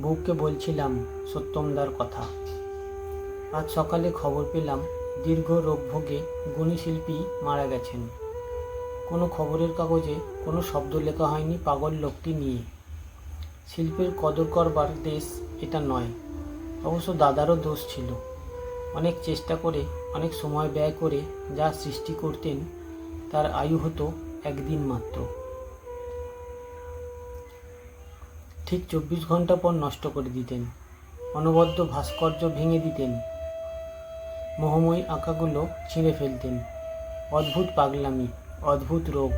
বউকে বলছিলাম সত্যমদার কথা। আজ সকালে খবর পেলাম দীর্ঘ রোগভোগে গুণী শিল্পী মারা গেছেন। কোনো খবরের কাগজে কোনো শব্দ লেখা হয়নি পাগল লোকটি নিয়ে। শিল্পের কদর করবার দেশ এটা নয়। অবশ্য দাদারও দোষ ছিল। অনেক চেষ্টা করে, অনেক সময় ব্যয় করে যা সৃষ্টি করতেন তার আয়ু হতো একদিন মাত্র। ঠিক 24 ঘন্টা পর নষ্ট করে দিতেন। অনবদ্য ভাস্কর্য ভেঙে দিতেন। মোহময়ী আঁকাগুলো ছিঁড়ে ফেলতেন। অদ্ভুত পাগলামি, অদ্ভুত রোগ।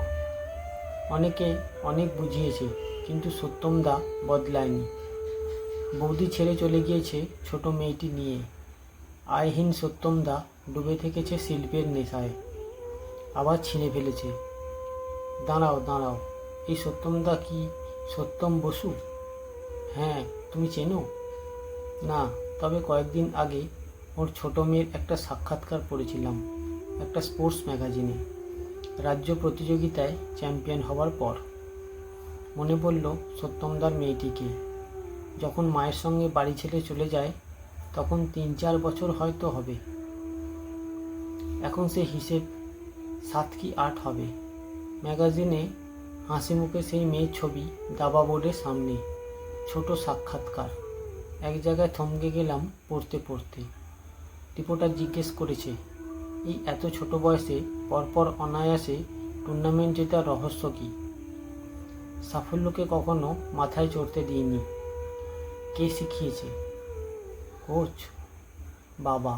অনেকে অনেক বুঝিয়েছে, কিন্তু সত্যমদা বদলায়নি। বৌদি ছেড়ে চলে গিয়েছে ছোট মেয়েটি নিয়ে। আয়হীন সত্যমদা ডুবে থেকেছে শিল্পের নেশায়। আবার ছিঁড়ে ফেলেছে। দাঁড়াও দাঁড়াও, এই সত্যমদা কি সত্যম বসু? হ্যাঁ, তুমি চেনো? না, তবে কয়েকদিন আগে ওর ছোট মেয়ের একটা সাক্ষাৎকার পড়েছিলাম একটা স্পোর্টস ম্যাগাজিনে, রাজ্য প্রতিযোগিতায় চ্যাম্পিয়ন হওয়ার পর। মনে পড়ল সত্যমদার মেয়েটিকে। যখন মায়ের সঙ্গে বাড়ি ছেড়ে চলে যায় তখন 3-4 বছর হয়তো হবে। এখন সে হিসেব 7 কি 8 হবে। ম্যাগাজিনে হাসি মুখে সেই মেয়ের ছবি দাবা বোর্ডের সামনে। ছোট সাক্ষাৎকার। এক জায়গায় থমকে গেলাম পড়তে পড়তে। রিপোর্টার জিজ্ঞেস করেছে, এই এত ছোট বয়সে পরপর অনায়াসে টুর্নামেন্ট জেতার রহস্য কী? সাফল্যকে কখনো মাথায় চড়তে দিইনি। কে শিখিয়েছে? কোচ? বাবা।